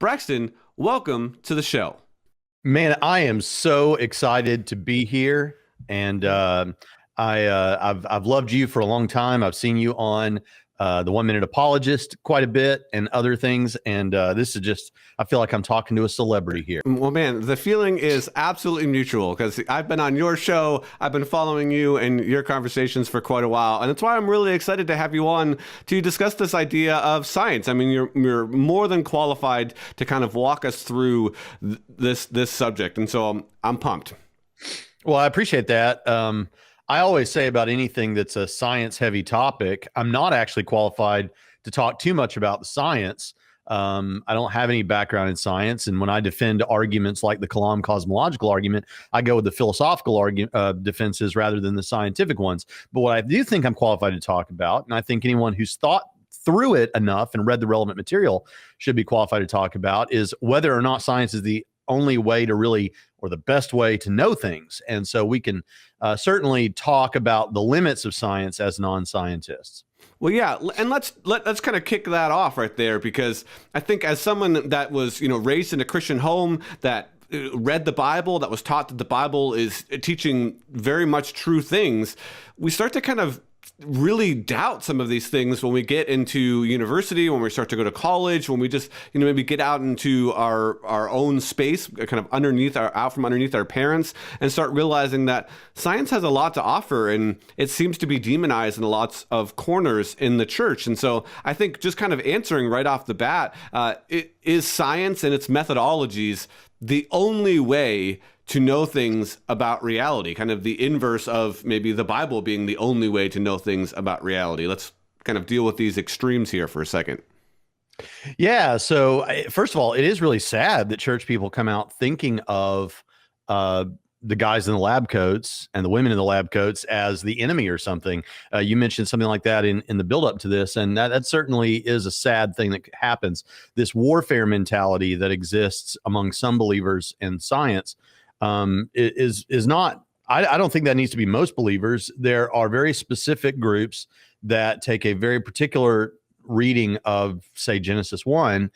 Braxton, welcome to the show. Man, I am so excited to be here, and I've loved you for a long time. I've seen you on the 1 Minute Apologist quite a bit and other things, and this is just, I feel like I'm talking to a celebrity here. Well, man, the feeling is absolutely mutual because I've been on your show. I've been following you and your conversations for quite a while. And that's why I'm really excited to have you on to discuss this idea of science. I mean, you're more than qualified to kind of walk us through this subject. And so I'm pumped. Well, I appreciate that. I always say about anything that's a science heavy topic, I'm not actually qualified to talk too much about the science. I don't have any background in science. And when I defend arguments like the Kalam cosmological argument, I go with the philosophical defenses rather than the scientific ones. But what I do think I'm qualified to talk about, and I think anyone who's thought through it enough and read the relevant material should be qualified to talk about, is whether or not science is the only way to really, or the best way to know things. And so we can certainly talk about the limits of science as non-scientists. Well, yeah, and let's kind of kick that off right there, because I think as someone that was, raised in a Christian home, that read the Bible, that was taught that the Bible is teaching very much true things, we start to kind of really doubt some of these things when we get into university, when we start to go to college, when we just maybe get out into our own space, kind of out from underneath our parents, and start realizing that science has a lot to offer, and it seems to be demonized in lots of corners in the church. And so I think just kind of answering right off the bat, is science and its methodologies the only way to know things about reality, kind of the inverse of maybe the Bible being the only way to know things about reality? Let's kind of deal with these extremes here for a second. Yeah. So first of all, it is really sad that church people come out thinking of the guys in the lab coats and the women in the lab coats as the enemy or something. You mentioned something like that in the build up to this, and that certainly is a sad thing that happens. This warfare mentality that exists among some believers in science is not, I don't think that needs to be most believers. There are very specific groups that take a very particular reading of, say, Genesis 1,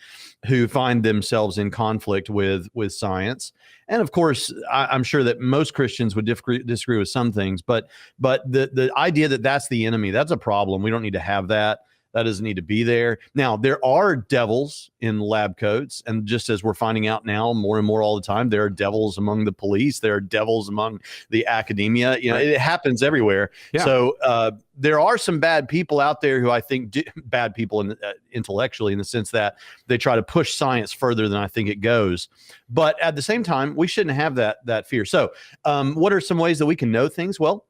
who find themselves in conflict with science. And of course, I'm sure that most Christians would disagree with some things, but the idea that that's the enemy, that's a problem. We don't need to have that. That doesn't need to be there. Now, there are devils in lab coats, and just as we're finding out now more and more all the time, there are devils among the police. There are devils among the academia. Right. It happens everywhere. Yeah. So there are some bad people out there who I think bad people intellectually, in the sense that they try to push science further than I think it goes. But at the same time, we shouldn't have that fear. So what are some ways that we can know things? Well,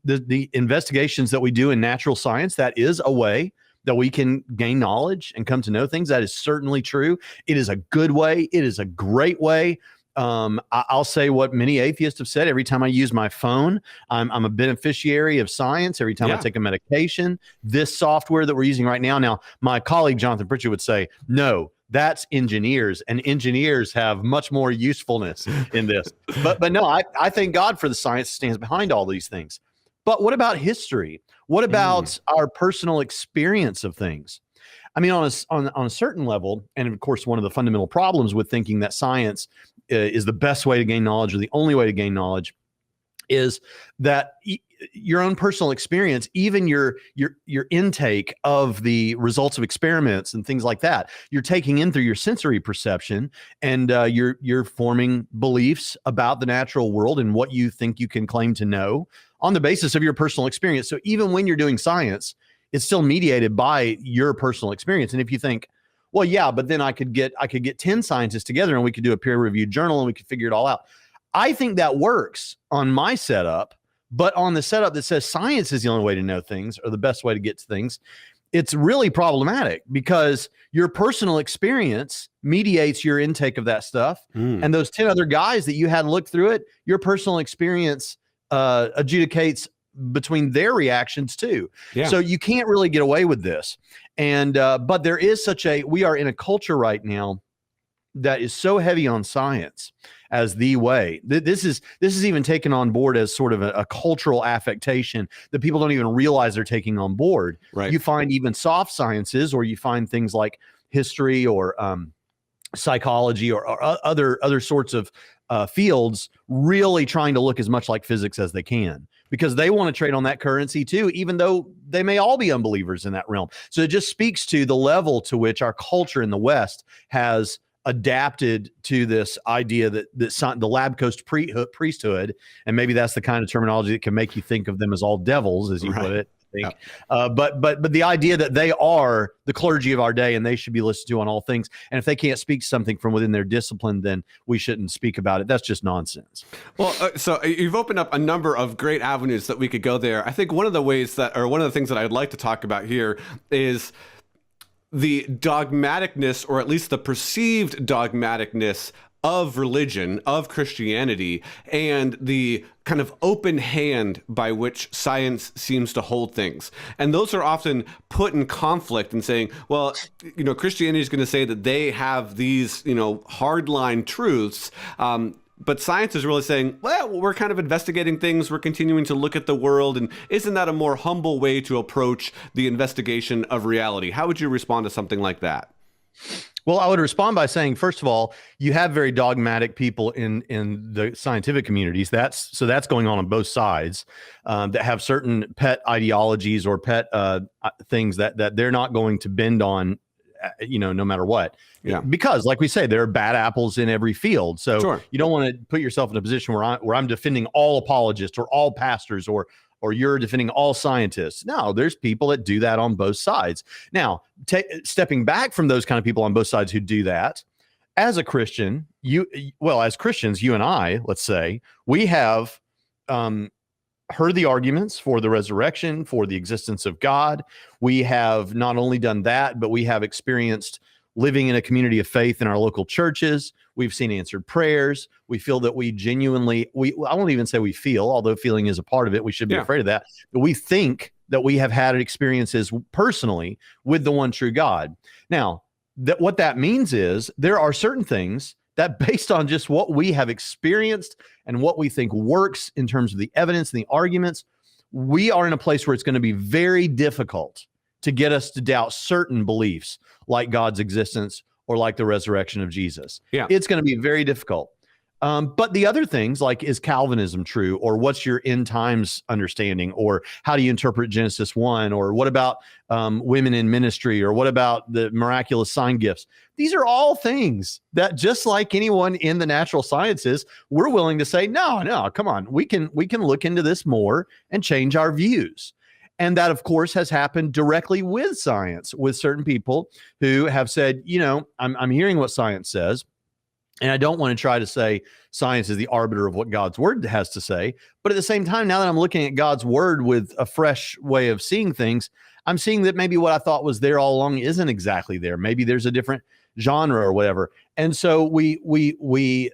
the investigations that we do in natural science, that is a way that we can gain knowledge and come to know things. That is certainly true. It is a good way. It is a great way. I'll say what many atheists have said. Every time I use my phone, I'm a beneficiary of science. Every time I take a medication, this software that we're using right now, my colleague Jonathan Pritchard would say, no, that's engineers, and engineers have much more usefulness in this. But no, I thank God for the science that stands behind all these things. But what about history? What about our personal experience of things? I mean, on a certain level, and of course, one of the fundamental problems with thinking that science is the best way to gain knowledge, or the only way to gain knowledge, is that your own personal experience, even your intake of the results of experiments and things like that, you're taking in through your sensory perception, and you're forming beliefs about the natural world and what you think you can claim to know on the basis of your personal experience. So even when you're doing science, it's still mediated by your personal experience. And if you think, well, yeah, but then I could get 10 scientists together and we could do a peer-reviewed journal and we could figure it all out. I think that works on my setup, but on the setup that says science is the only way to know things, or the best way to get to things, it's really problematic, because your personal experience mediates your intake of that stuff. And those 10 other guys that you had looked through it, your personal experience adjudicates between their reactions too. Yeah. So you can't really get away with this. And but there is we are in a culture right now that is so heavy on science as the way. This is even taken on board as sort of a cultural affectation that people don't even realize they're taking on board. Right. You find even soft sciences, or you find things like history or psychology or other sorts of fields, really trying to look as much like physics as they can, because they want to trade on that currency too, even though they may all be unbelievers in that realm. So it just speaks to the level to which our culture in the West has adapted to this idea that the lab coast priesthood, and maybe that's the kind of terminology that can make you think of them as all devils, as you put it. Think. Yep. But the idea that they are the clergy of our day and they should be listened to on all things, and if they can't speak something from within their discipline, then we shouldn't speak about it. That's just nonsense. Well, so you've opened up a number of great avenues that we could go there. I think one of the things that I'd like to talk about here is the dogmaticness, or at least the perceived dogmaticness of religion, of Christianity, and the kind of open hand by which science seems to hold things. And those are often put in conflict and saying, well, Christianity is going to say that they have these, hardline truths. But science is really saying, well, we're kind of investigating things. We're continuing to look at the world. And isn't that a more humble way to approach the investigation of reality? How would you respond to something like that? Well, I would respond by saying, first of all, you have very dogmatic people in the scientific communities. That's going on both sides, that have certain pet ideologies or pet things that they're not going to bend on, no matter what. Yeah. Because, like we say, there are bad apples in every field. So sure, you don't want to put yourself in a position where I'm defending all apologists or all pastors or you're defending all scientists. No, there's people that do that on both sides. Now, stepping back from those kind of people on both sides who do that, as a Christian, as Christians, you and I, let's say, we have heard the arguments for the resurrection, for the existence of God. We have not only done that, but we have experienced living in a community of faith in our local churches. We've seen answered prayers. We feel that we genuinely, I won't even say we feel, although feeling is a part of it. We should be afraid of that. But we think that we have had experiences personally with the one true God. Now, what that means is there are certain things that, based on just what we have experienced and what we think works in terms of the evidence and the arguments, we are in a place where it's going to be very difficult to get us to doubt certain beliefs like God's existence or like the resurrection of Jesus. Yeah. It's going to be very difficult. But the other things, like, is Calvinism true? Or what's your end times understanding? Or how do you interpret Genesis 1? Or what about women in ministry? Or what about the miraculous sign gifts? These are all things that, just like anyone in the natural sciences, we're willing to say, no, come on. We can look into this more and change our views. And that, of course, has happened directly with science, with certain people who have said, I'm hearing what science says, and I don't want to try to say science is the arbiter of what God's word has to say. But at the same time, now that I'm looking at God's word with a fresh way of seeing things, I'm seeing that maybe what I thought was there all along isn't exactly there. Maybe there's a different genre or whatever. And so we look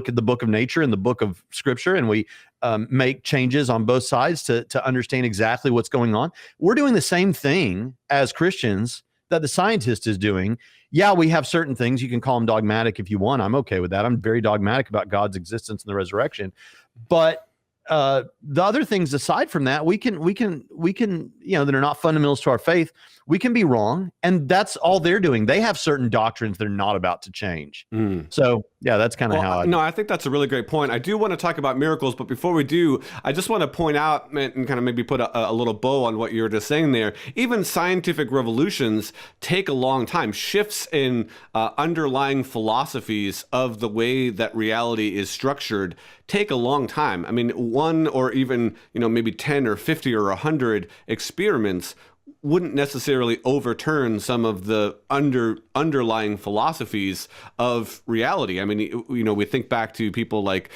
at the book of nature and the book of scripture, and we make changes on both sides to understand exactly what's going on. We're doing the same thing as Christians that the scientist is doing. Yeah, we have certain things. You can call them dogmatic if you want. I'm okay with that. I'm very dogmatic about God's existence and the resurrection. But the other things aside from that, we can, that are not fundamentals to our faith, we can be wrong. And that's all they're doing. They have certain doctrines they're not about to change. So yeah, that's kind of how I think that's a really great point. I do want to talk about miracles, but before we do, I just want to point out and kind of maybe put a little bow on what you were just saying there. Even scientific revolutions take a long time. Shifts in underlying philosophies of the way that reality is structured take a long time. I mean, one or even, maybe 10 or 50 or 100 experiments wouldn't necessarily overturn some of the underlying philosophies of reality. I mean, we think back to people like,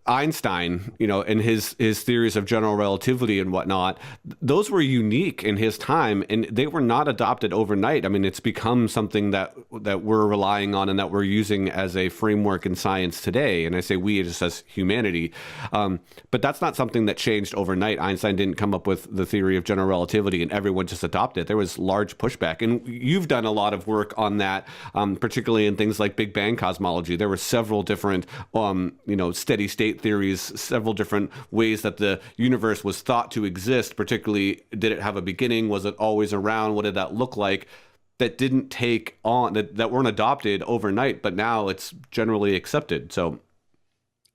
Einstein, and his theories of general relativity and whatnot, those were unique in his time, and they were not adopted overnight. I mean, it's become something that we're relying on and that we're using as a framework in science today. And I say we just as humanity. But that's not something that changed overnight. Einstein didn't come up with the theory of general relativity and everyone just adopted it. There was large pushback. And you've done a lot of work on that, particularly in things like Big Bang cosmology. There were several different steady state theories, several different ways that the universe was thought to exist, particularly did it have a beginning? Was it always around? What did that look like? That didn't take on, that weren't adopted overnight, but now it's generally accepted. So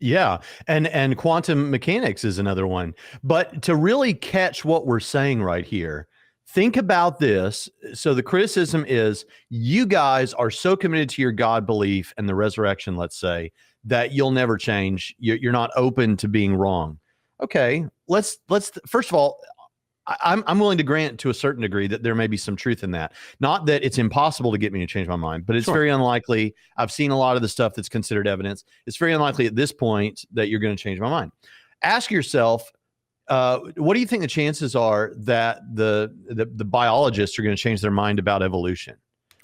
yeah, and quantum mechanics is another one. But to really catch what we're saying right here, think about this. So the criticism is you guys are so committed to your God belief and the resurrection, let's say, that you'll never change. You're not open to being wrong. Okay, let's first of all, I'm willing to grant to a certain degree that there may be some truth in that. Not that it's impossible to get me to change my mind, but it's very unlikely. I've seen a lot of the stuff that's considered evidence. It's very unlikely at this point that you're going to change my mind. Ask yourself, what do you think the chances are that the biologists are going to change their mind about evolution?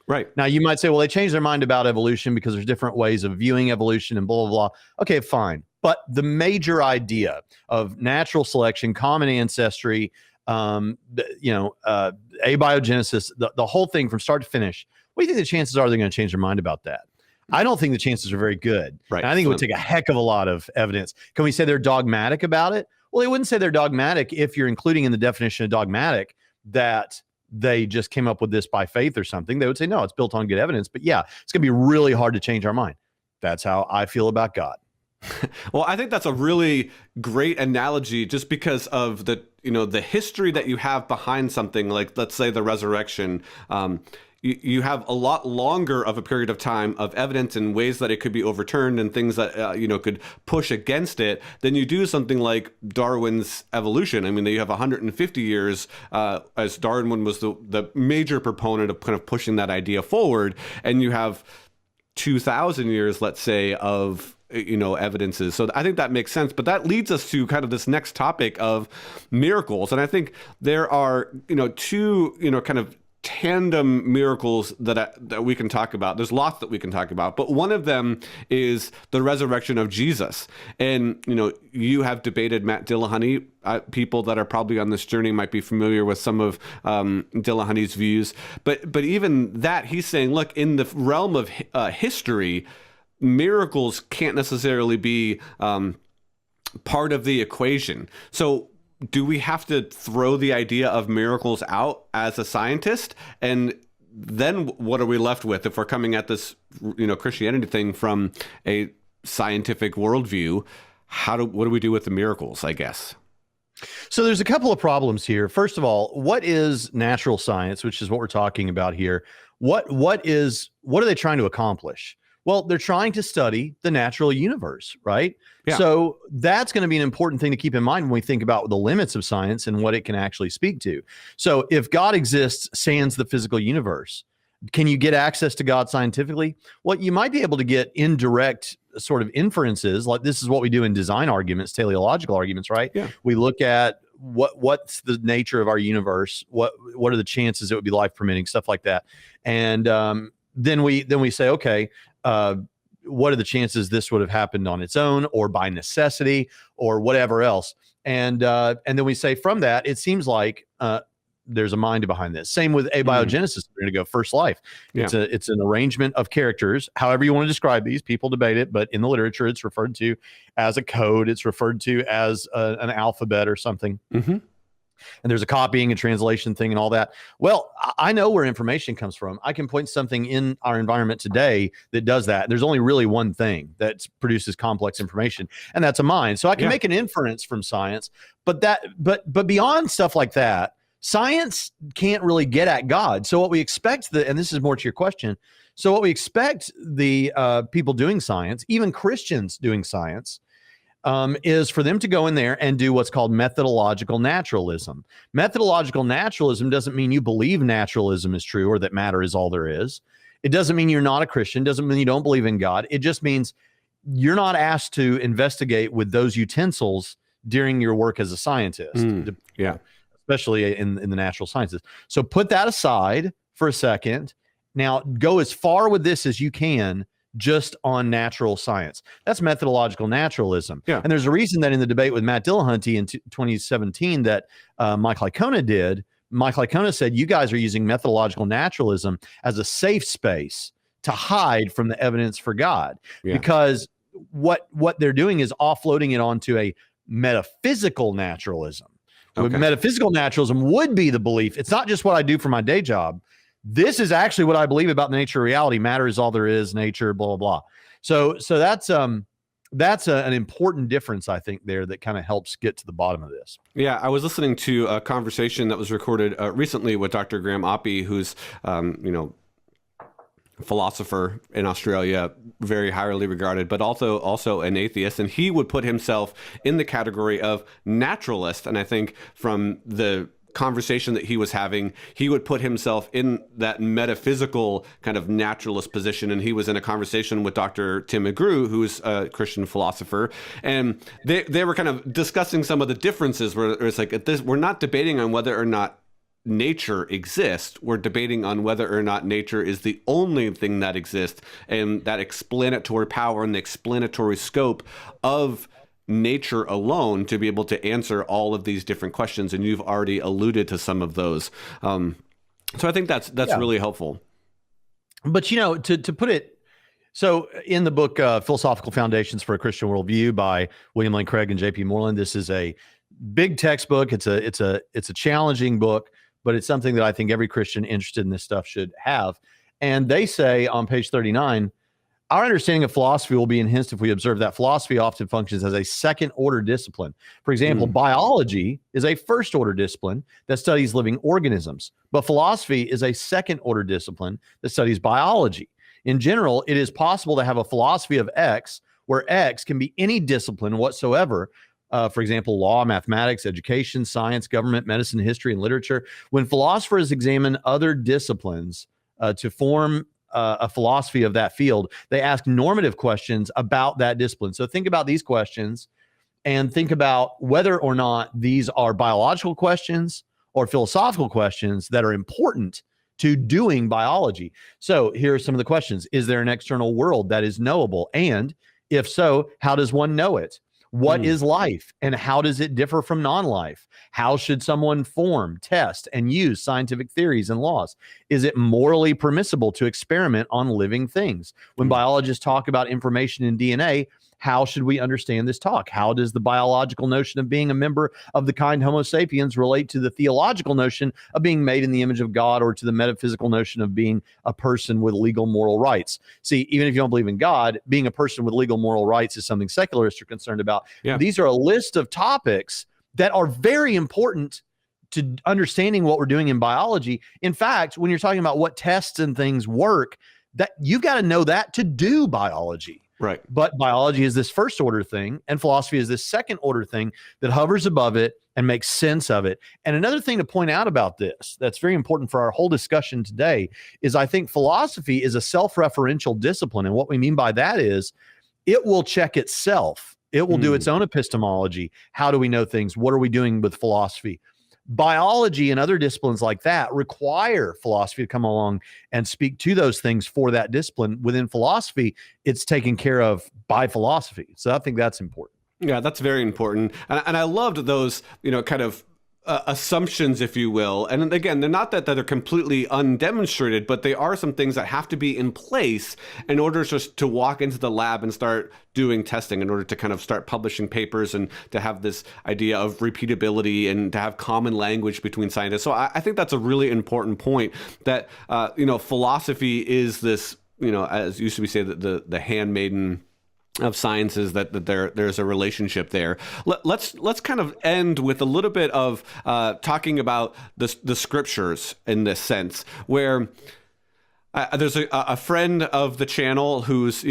Right. Now, you might say, well, they changed their mind about evolution because there's different ways of viewing evolution and blah, blah, blah. Okay, fine. But the major idea of natural selection, common ancestry, abiogenesis, the whole thing from start to finish, what do you think the chances are they're going to change their mind about that? I don't think the chances are very good. Right. And I think it would take a heck of a lot of evidence. Can we say they're dogmatic about it? Well, they wouldn't say they're dogmatic if you're including in the definition of dogmatic that they just came up with this by faith or something. They would say, no, it's built on good evidence. But yeah, it's going to be really hard to change our mind. That's how I feel about God. Well, I think that's a really great analogy just because of the history that you have behind something like, let's say, the resurrection. You have a lot longer of a period of time of evidence and ways that it could be overturned and things that, could push against it than you do something like Darwin's evolution. I mean, you have 150 years as Darwin was the major proponent of kind of pushing that idea forward. And you have 2,000 years, let's say, of evidences. So I think that makes sense. But that leads us to kind of this next topic of miracles. And I think there are, two, kind of tandem miracles that we can talk about. There's lots that we can talk about, but one of them is the resurrection of Jesus. And, you have debated Matt Dillahunty. People that are probably on this journey might be familiar with some of Dillahunty's views. But even that, he's saying, look, in the realm of history, miracles can't necessarily be part of the equation. So do we have to throw the idea of miracles out as a scientist? And then what are we left with if we're coming at this, Christianity thing from a scientific worldview? What do we do with the miracles, I guess? So there's a couple of problems here. First of all, what is natural science, which is what we're talking about here? What are they trying to accomplish? Well, they're trying to study the natural universe, right? Yeah. So that's going to be an important thing to keep in mind when we think about the limits of science and what it can actually speak to. So if God exists sans the physical universe, can you get access to God scientifically? Well, you might be able to get indirect sort of inferences, like this is what we do in design arguments, teleological arguments, right? Yeah. We look at what's the nature of our universe, what are the chances it would be life permitting, stuff like that. And then we say, okay, what are the chances this would have happened on its own or by necessity or whatever else? And then we say from that, it seems like there's a mind behind this. Same with abiogenesis. We're going to go first life. It's an arrangement of characters. However you want to describe these, people debate it, but in the literature, it's referred to as a code. It's referred to as an alphabet or something. Mm-hmm. And there's a copying and translation thing and all that. Well, I know where information comes from. I can point something in our environment today that does that. There's only really one thing that produces complex information, and that's a mind. So I can make an inference from science, but beyond stuff like that, science can't really get at God. So what we expect, and this is more to your question, so what we expect the people doing science, even Christians doing science, is for them to go in there and do what's called methodological naturalism. Methodological naturalism doesn't mean you believe naturalism is true or that matter is all there is. It doesn't mean you're not a Christian. It doesn't mean you don't believe in God. It just means you're not asked to investigate with those utensils during your work as a scientist. Especially in the natural sciences. So put that aside for a second. Now go as far with this as you can just on natural science. That's methodological naturalism. Yeah. And there's a reason that in the debate with Matt Dillahunty in 2017 that Mike Licona did, Mike Licona said, you guys are using methodological naturalism as a safe space to hide from the evidence for God. Yeah. Because what they're doing is offloading it onto a metaphysical naturalism. Okay. Metaphysical naturalism would be the belief. It's not just what I do for my day job. This is actually what I believe about the nature of reality. Matter is all there is, nature, blah, blah, blah. So that's an important difference, I think, there that kind of helps get to the bottom of this. Yeah, I was listening to a conversation that was recorded recently with Dr. Graham Oppy, who's, philosopher in Australia, very highly regarded, but also an atheist, and he would put himself in the category of naturalist. And I think from the conversation that he was having, he would put himself in that metaphysical kind of naturalist position. And he was in a conversation with Dr. Tim McGrew, who's a Christian philosopher, and they were kind of discussing some of the differences where it's like, we're not debating on whether or not nature exists. We're debating on whether or not nature is the only thing that exists, and that explanatory power and the explanatory scope of nature alone to be able to answer all of these different questions. And you've already alluded to some of those. So I think that's really helpful. But, to put it, so in the book, Philosophical Foundations for a Christian Worldview by William Lane Craig and J.P. Moreland, this is a big textbook. It's a challenging book, but it's something that I think every Christian interested in this stuff should have. And they say on page 39, our understanding of philosophy will be enhanced if we observe that philosophy often functions as a second-order discipline. For example, biology is a first-order discipline that studies living organisms, but philosophy is a second-order discipline that studies biology. In general, it is possible to have a philosophy of X, where X can be any discipline whatsoever. For example, law, mathematics, education, science, government, medicine, history, and literature. When philosophers examine other disciplines to form a philosophy of that field, they ask normative questions about that discipline. So think about these questions and think about whether or not these are biological questions or philosophical questions that are important to doing biology. So here are some of the questions. Is there an external world that is knowable? And if so, how does one know it? What is life, and how does it differ from non-life? How should someone form, test, and use scientific theories and laws? Is it morally permissible to experiment on living things? When biologists talk about information in DNA, how should we understand this talk? How does the biological notion of being a member of the kind Homo sapiens relate to the theological notion of being made in the image of God, or to the metaphysical notion of being a person with legal moral rights? See, even if you don't believe in God, being a person with legal moral rights is something secularists are concerned about. Yeah. These are a list of topics that are very important to understanding what we're doing in biology. In fact, when you're talking about what tests and things work, that you got to know that to do biology. Right. But biology is this first order thing, and philosophy is this second order thing that hovers above it and makes sense of it. And another thing to point out about this that's very important for our whole discussion today is I think philosophy is a self-referential discipline. And what we mean by that is it will check itself. It will do its own epistemology. How do we know things? What are we doing with philosophy? Biology and other disciplines like that require philosophy to come along and speak to those things for that discipline. Within philosophy, it's taken care of by philosophy. So I think that's important. Yeah, that's very important. And I loved those, kind of assumptions, if you will. And again, they're not that they're completely undemonstrated, but they are some things that have to be in place in order just to walk into the lab and start doing testing, in order to kind of start publishing papers and to have this idea of repeatability and to have common language between scientists. So I think that's a really important point, that, philosophy is this, as used to be said, the handmaiden of sciences, that there's a relationship there. Let's kind of end with a little bit of talking about the scriptures in this sense, where there's a friend of the channel who's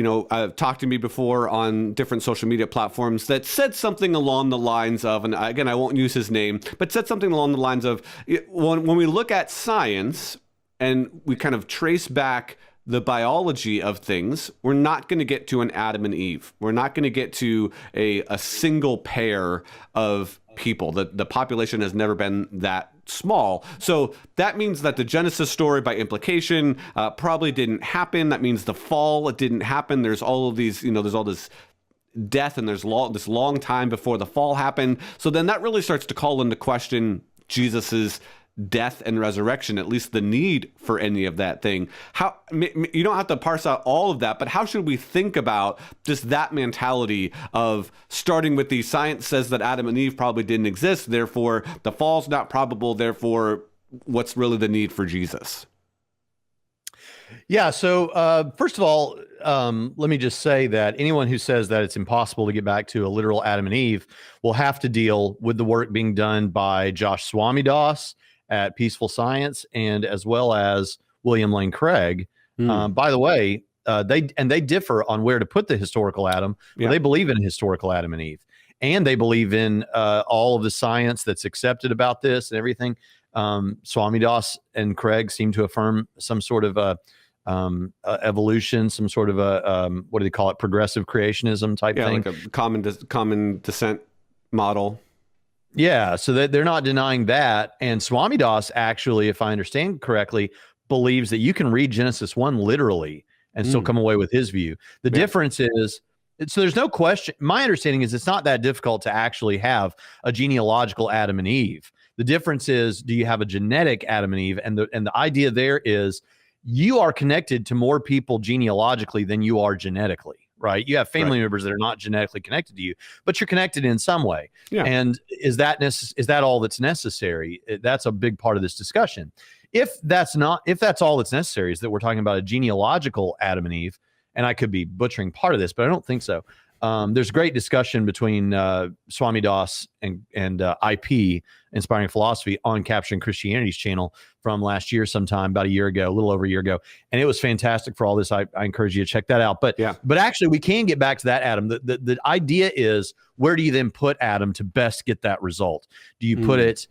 talked to me before on different social media platforms that said something along the lines of, and again, I won't use his name, but said something along the lines of, when we look at science and we kind of trace back the biology of things, we're not going to get to an Adam and Eve. We're not going to get to a single pair of people. The population has never been that small. So that means that the Genesis story, by implication, probably didn't happen. That means the fall, it didn't happen. There's all of these, there's all this death, and there's this long time before the fall happened. So then that really starts to call into question Jesus's death and resurrection, at least the need for any of that thing. How, you don't have to parse out all of that, but how should we think about just that mentality of starting with the science says that Adam and Eve probably didn't exist, therefore the fall's not probable, therefore what's really the need for Jesus? Yeah. So first of all, let me just say that anyone who says that it's impossible to get back to a literal Adam and Eve will have to deal with the work being done by Josh Swamidass at Peaceful Science, and as well as William Lane Craig. By the way, they differ on where to put the historical Adam. Yeah. They believe in a historical Adam and Eve, and they believe in all of the science that's accepted about this and everything. Swamidass and Craig seem to affirm some sort of evolution, some sort of what do they call it? Progressive creationism type thing. Like a common descent model. Yeah, so they're not denying that. And Swamidass actually, if I understand correctly, believes that you can read Genesis 1 literally and still come away with his view. The difference is, so there's no question. My understanding is it's not that difficult to actually have a genealogical Adam and Eve. The difference is, do you have a genetic Adam and Eve? And the idea there is you are connected to more people genealogically than you are genetically. Right. You have family members that are not genetically connected to you, but you're connected in some way. Yeah. And is that all that's necessary? That's a big part of this discussion. If that's all that's necessary, is that we're talking about a genealogical Adam and Eve, and I could be butchering part of this, but I don't think so. There's great discussion between Swamidass and IP, Inspiring Philosophy, on Capturing Christianity's channel from last year sometime, about a year ago, a little over a year ago. And it was fantastic for all this. I encourage you to check that out. But actually, we can get back to that, Adam. The idea is, where do you then put Adam to best get that result? Do you put it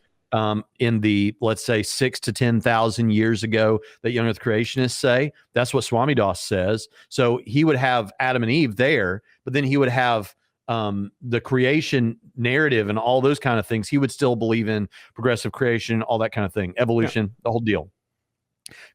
in the, let's say, 6,000 to 10,000 years ago that young earth creationists say? That's what Swamidass says. So he would have Adam and Eve there, but then he would have the creation narrative and all those kind of things. He would still believe in progressive creation, all that kind of thing, evolution, the whole deal.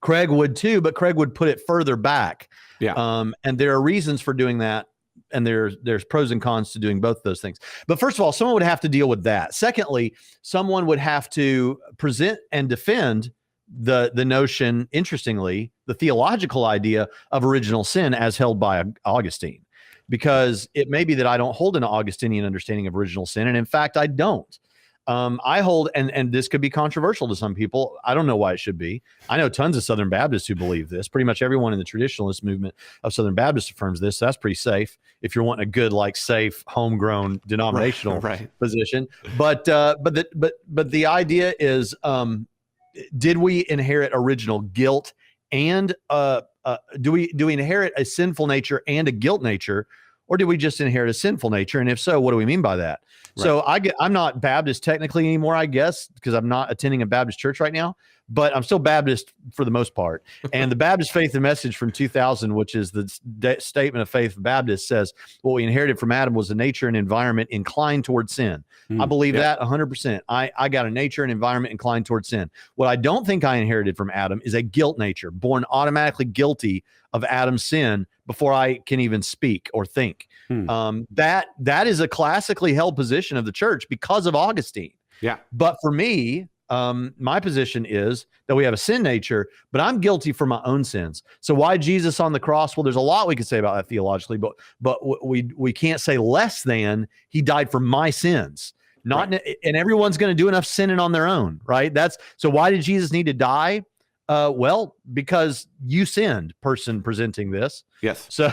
Craig would too, but Craig would put it further back. And there are reasons for doing that. And there's pros and cons to doing both of those things. But first of all, someone would have to deal with that. Secondly, someone would have to present and defend the notion, interestingly, the theological idea of original sin as held by Augustine. Because it may be that I don't hold an Augustinian understanding of original sin. And in fact, I don't. I hold, and this could be controversial to some people. I don't know why it should be. I know tons of Southern Baptists who believe this. Pretty much everyone in the traditionalist movement of Southern Baptists affirms this. So that's pretty safe if you're wanting a good, like, safe, homegrown denominational position. But the idea is, did we inherit original guilt, and do we inherit a sinful nature and a guilt nature? Or did we just inherit a sinful nature? And if so, what do we mean by that? Right. So I'm not Baptist technically anymore, I guess, because I'm not attending a Baptist church right now, but I'm still Baptist for the most part. And the Baptist Faith and Message from 2000, which is the statement of faith of Baptist, says what we inherited from Adam was a nature and environment inclined toward sin. I believe that 100%. I got a nature and environment inclined toward sin. What I don't think I inherited from Adam is a guilt nature, born automatically guilty of Adam's sin before I can even speak or think. That is a classically held position of the church because of Augustine. Yeah. But for me, my position is that we have a sin nature, but I'm guilty for my own sins. So why Jesus on the cross? Well, there's a lot we could say about that theologically, but we can't say less than he died for my sins. Not and everyone's going to do enough sinning on their own, right? So why did Jesus need to die? Well, because you sinned, person presenting this. Yes. So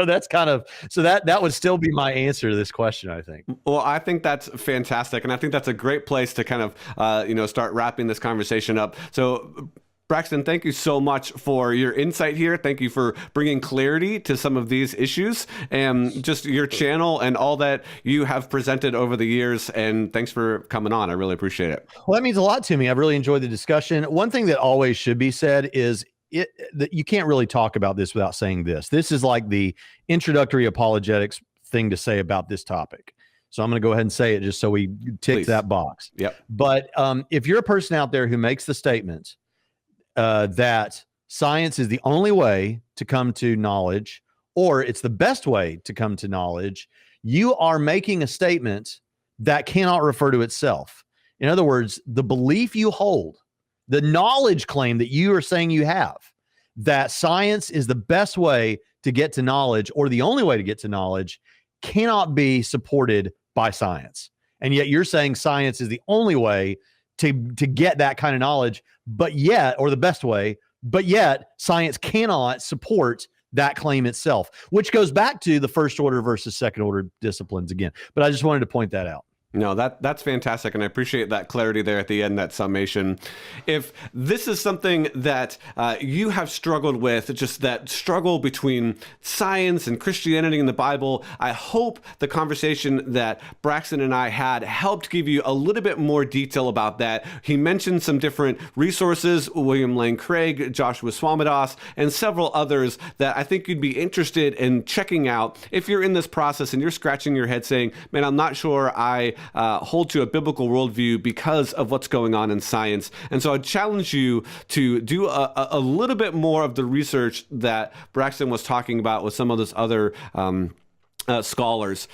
that's kind of, that would still be my answer to this question, I think. Well, I think that's fantastic. And I think that's a great place to kind of, start wrapping this conversation up. So Braxton, thank you so much for your insight here. Thank you for bringing clarity to some of these issues and just your channel and all that you have presented over the years. And thanks for coming on. I really appreciate it. Well, that means a lot to me. I've really enjoyed the discussion. One thing that always should be said is that you can't really talk about this without saying this. This is like the introductory apologetics thing to say about this topic. So I'm going to go ahead and say it just so we tick that box. Yep. But if you're a person out there who makes the statement that science is the only way to come to knowledge, or it's the best way to come to knowledge, you are making a statement that cannot refer to itself. In other words, the belief you hold, the knowledge claim that you are saying you have, that science is the best way to get to knowledge or the only way to get to knowledge, cannot be supported by science. And yet you're saying science is the only way to get that kind of knowledge, but yet, or the best way, but yet science cannot support that claim itself, which goes back to the first order versus second order disciplines again. But I just wanted to point that out. No, that's fantastic, and I appreciate that clarity there at the end, that summation. If this is something that you have struggled with, just that struggle between science and Christianity and the Bible, I hope the conversation that Braxton and I had helped give you a little bit more detail about that. He mentioned some different resources, William Lane Craig, Joshua Swamidass, and several others that I think you'd be interested in checking out if you're in this process and you're scratching your head saying, man, I'm not sure I hold to a biblical worldview because of what's going on in science. And so I challenge you to do a little bit more of the research that Braxton was talking about with some of those other scholars.